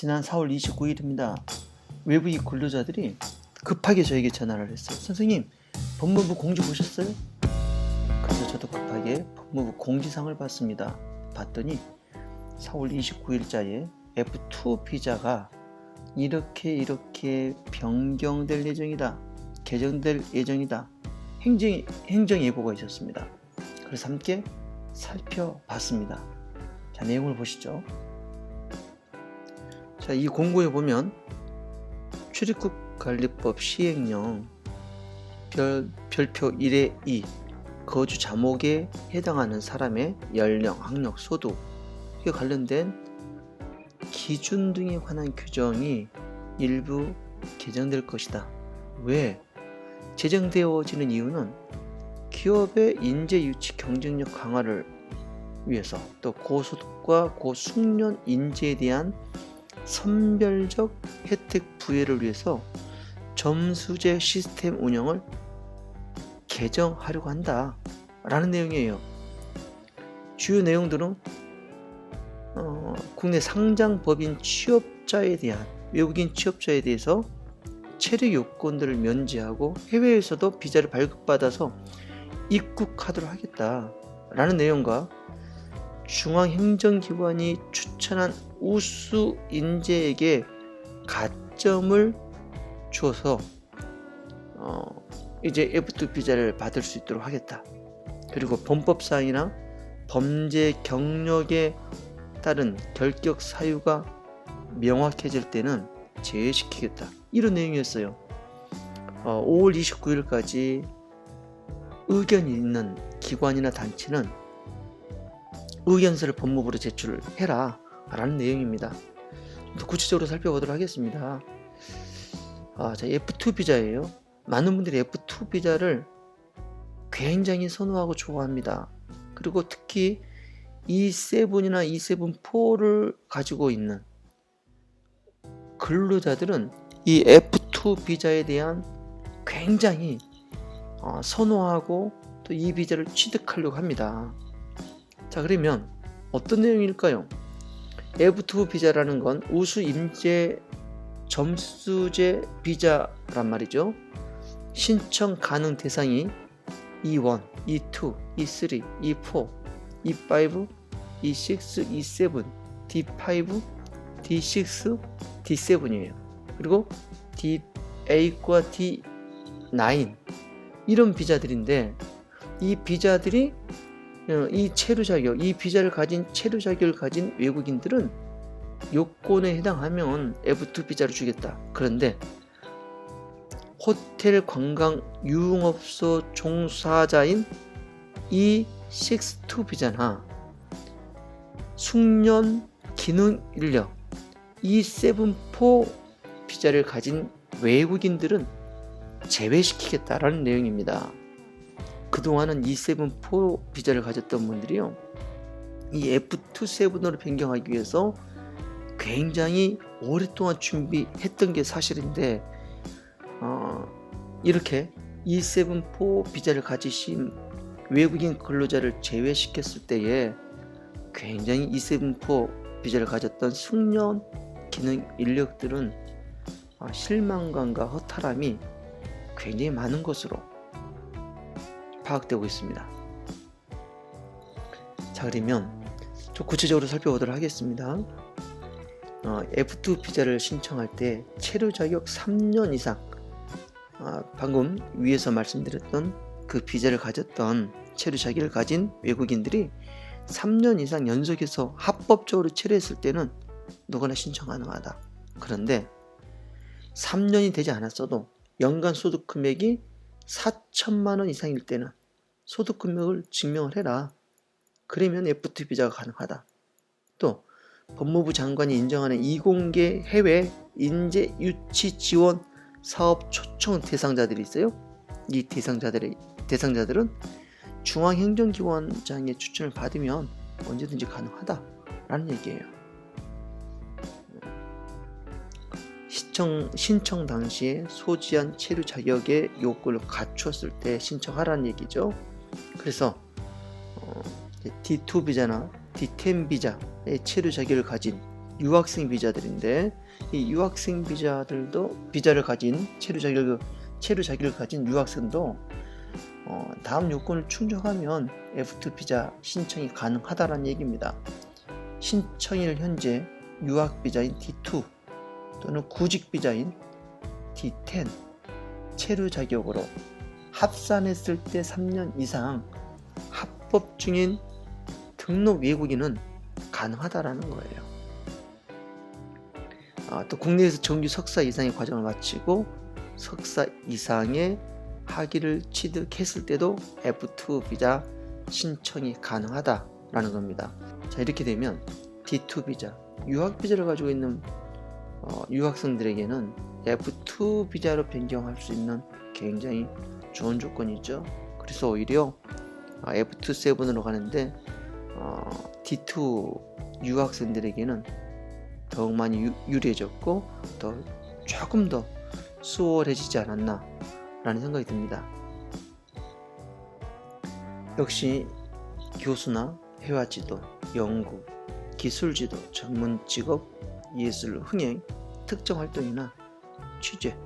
지난 4월 29일입니다. 외부인 근로자들이 급하게 저에게 전화를 했어요. 선생님, 법무부 공지 보셨어요? 그래서 저도 급하게 법무부 공지사항을 봤습니다. 봤더니 4월 29일자에 F2 비자가 이렇게 변경될 예정이다. 개정될 예정이다. 행정예고가 있었습니다. 그래서 함께 살펴봤습니다. 자, 내용을 보시죠. 자, 이 공고에 보면 출입국 관리법 시행령 별표 1의 2 거주 자목에 해당하는 사람의 연령, 학력, 소득에 관련된 기준 등에 관한 규정이 일부 개정될 것이다. 왜? 제정되어지는 이유는 기업의 인재 유치 경쟁력 강화를 위해서, 또 고소득과 고숙련 인재에 대한 선별적 혜택 부여를 위해서 점수제 시스템 운영을 개정하려고 한다 라는 내용이에요. 주요 내용들은 국내 상장 법인 취업자에 대한 외국인 취업자에 대해서 체류 요건들을 면제하고 해외에서도 비자를 발급받아서 입국하도록 하겠다 라는 내용과 중앙행정기관이 추천한 우수 인재에게 가점을 주어서 이제 F2 비자를 받을 수 있도록 하겠다. 그리고 범법사항이나 범죄 경력에 따른 결격 사유가 명확해질 때는 제외시키겠다. 이런 내용이었어요. 5월 29일까지 의견이 있는 기관이나 단체는 의견서를 법무부로 제출해라 라는 내용입니다. 더 구체적으로 살펴보도록 하겠습니다. 자, F2 비자예요. 많은 분들이 F2 비자를 굉장히 선호하고 좋아합니다. 그리고 특히 E7이나 E7-4를 가지고 있는 근로자들은 이 F2 비자에 대한 굉장히 선호하고 또 이 비자를 취득하려고 합니다. 자, 그러면 어떤 내용일까요? F2 비자라는 건 우수 인재 점수제 비자란 말이죠. 신청 가능 대상이 E1, E2, E3, E4, E5, E6, E7, D5, D6, D7이에요. 그리고 D8과 D9 이런 비자들인데, 이 비자들이 이 체류 자격, 이 비자를 가진 체류 자격을 가진 외국인들은 요건에 해당하면 F2 비자를 주겠다. 그런데 호텔 관광 유흥업소 종사자인 E6-2 비자나 숙련 기능 인력 E7-4 비자를 가진 외국인들은 제외시키겠다라는 내용입니다. 그동안은 E7-4 비자를 가졌던 분들이요, 이 F2-7으로 변경하기 위해서 굉장히 오랫동안 준비했던 게 사실인데, 이렇게 E7-4 비자를 가지신 외국인 근로자를 제외시켰을 때에 굉장히 E7-4 비자를 가졌던 숙련 기능 인력들은 실망감과 허탈함이 굉장히 많은 것으로 파악되고 있습니다. 자, 그러면 좀 구체적으로 살펴보도록 하겠습니다. F2 비자를 신청할 때 체류 자격 3년 이상, 방금 위에서 말씀드렸던 그 비자를 가졌던 체류 자격을 가진 외국인들이 3년 이상 연속해서 합법적으로 체류했을 때는 누구나 신청 가능하다. 그런데 3년이 되지 않았어도 연간 소득 금액이 4천만 원 이상일 때는 소득 금액을 증명을 해라. 그러면 F2 비자가 가능하다. 또 법무부 장관이 인정하는 이공계 해외 인재 유치 지원 사업 초청 대상자들이 있어요. 이 대상자들은 중앙행정기관장의 추천을 받으면 언제든지 가능하다라는 얘기예요. 신청 당시에 소지한 체류 자격의 요건을 갖추었을 때 신청하라는 얘기죠. 그래서 D2 비자나 D10 비자의 체류 자격을 가진 유학생 비자들인데, 이 유학생 비자들도 비자를 가진 체류 자격을 가진 유학생도 다음 요건을 충족하면 F2 비자 신청이 가능하다라는 얘기입니다. 신청일 현재 유학 비자인 D2 또는 구직 비자인 D10 체류 자격으로 합산했을 때 3년 이상 합법 중인 등록 외국인은 가능하다라는 거예요. 또 국내에서 정규 석사 이상의 과정을 마치고 석사 이상의 학위를 취득했을 때도 F2 비자 신청이 가능하다라는 겁니다. 자, 이렇게 되면 D2 비자, 유학 비자를 가지고 있는 유학생들에게는 F2 비자로 변경할 수 있는 굉장히 좋은 조건이죠. 그래서 오히려 F2-7으로 가는데 D2 유학생들에게는 더욱 많이 유리해졌고 조금 더 수월해지지 않았나 라는 생각이 듭니다. 역시 교수나 회화지도, 연구, 기술지도, 전문직업, 예술, 흥행, 특정 활동이나 취재,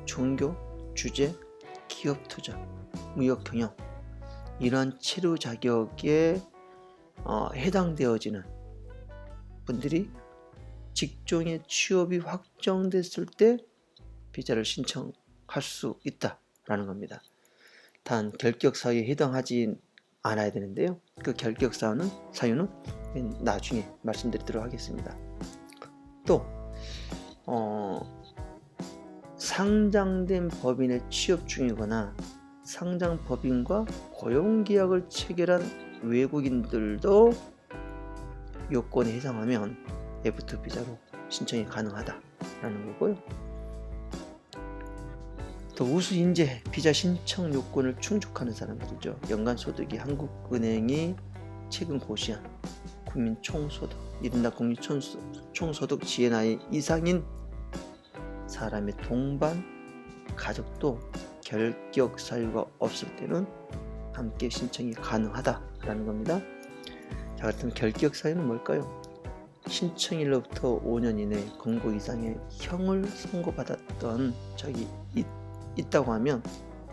종교, 주제, 기업 투자, 무역 경영 이런 체류 자격에 해당되어지는 분들이 직종의 취업이 확정됐을 때 비자를 신청할 수 있다라는 겁니다. 단 결격 사유에 해당하지 않아야 되는데요. 그 결격 사유는 나중에 말씀드리도록 하겠습니다. 또 상장된 법인의 취업 중이거나 상장 법인과 고용계약을 체결한 외국인들도 요건에 해당하면 F2 비자로 신청이 가능하다라는 거고요. 또 우수 인재 비자 신청 요건을 충족하는 사람들이죠. 연간 소득이 한국은행이 최근 고시한 국민 총소득, 이른바 국민 총소득 지혜 나이 이상인 사람의 동반 가족도 결격 사유가 없을 때는 함께 신청이 가능하다라는 겁니다. 자, 그렇다면 결격 사유는 뭘까요? 신청일로부터 5년 이내 검거 이상의 형을 선고받았던 적이 있다고 하면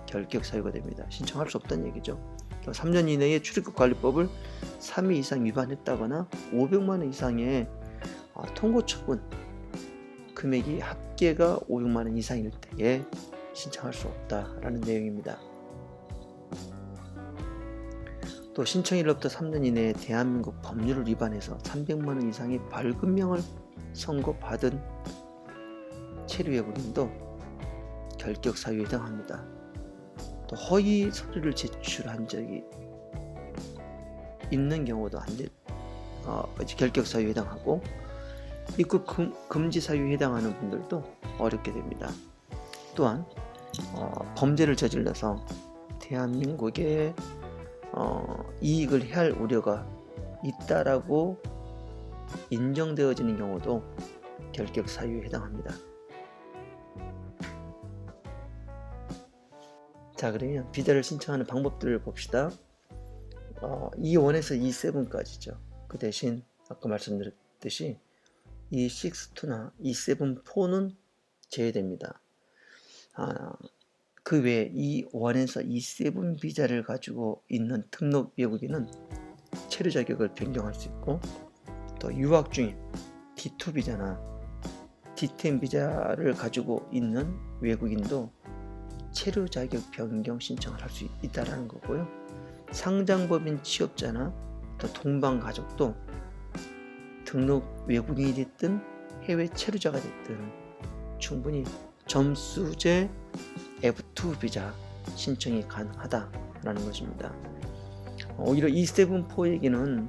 결격 사유가 됩니다. 신청할 수 없다는 얘기죠. 또 3년 이내에 출입국 관리법을 3회 이상 위반했다거나 500만 원 이상의 통고 처분 금액이 합계가 500만 원 이상일 때에 신청할 수 없다라는 내용입니다. 또 신청일로부터 3년 이내에 대한민국 법률을 위반해서 300만 원 이상의 벌금형을 선고받은 체류 외국인도 결격 사유에 해당합니다. 또 허위 서류를 제출한 적이 있는 경우도 결격 사유에 해당하고 입국 금지 사유에 해당하는 분들도 어렵게 됩니다. 또한 범죄를 저질러서 대한민국에 이익을 해할 우려가 있다라고 인정되어지는 경우도 결격 사유에 해당합니다. 자, 그러면 비자를 신청하는 방법들을 봅시다. E1에서 E7까지죠. 그 대신 아까 말씀드렸듯이 E6-2나 E7-4는 제외됩니다. 그 외에 E1에서 E7 비자를 가지고 있는 등록 외국인은 체류 자격을 변경할 수 있고, 또 유학 중인 D2 비자나 D10 비자를 가지고 있는 외국인도 체류 자격 변경 신청을 할 수 있다라는 거고요. 상장법인 취업자나 또 동반 가족도 등록 외국인이 됐든 해외 체류자가 됐든 충분히 점수제 F2 비자 신청이 가능하다라는 것입니다. 오히려 E7-4에게는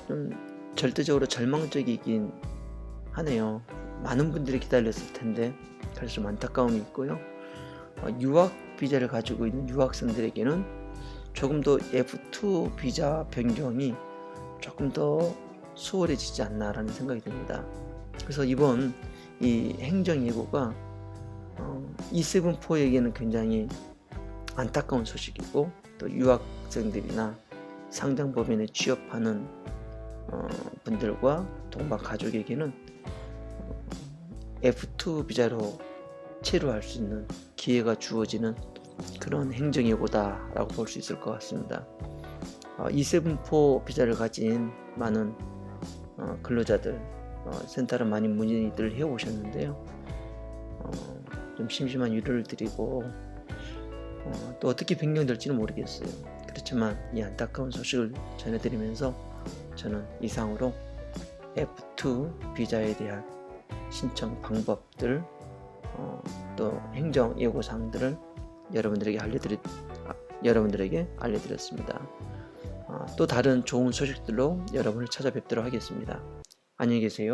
좀 절대적으로 절망적이긴 하네요. 많은 분들이 기다렸을 텐데 그래서 좀 안타까움이 있고요. 유학 비자를 가지고 있는 유학생들에게는 조금 더 F2 비자 변경이 조금 더 수월해지지 않나라는 생각이 듭니다. 그래서 이번 이 행정예고가 E7-4에게는 굉장히 안타까운 소식이고, 또 유학생들이나 상장법인에 취업하는 분들과 동반 가족에게는 F2 비자로 체류할 수 있는 기회가 주어지는 그런 행정예고다라고 볼 수 있을 것 같습니다. E7포 비자를 가진 많은 근로자들 센터를 많이 문의들 해 오셨는데요. 좀 심심한 유료를 드리고 또 어떻게 변경될지는 모르겠어요. 그렇지만 이 안타까운 소식을 전해드리면서 저는 이상으로 F2 비자에 대한 신청 방법들 또 행정 예고사항들을 여러분들에게 알려드렸습니다. 또 다른 좋은 소식들로 여러분을 찾아뵙도록 하겠습니다. 안녕히 계세요.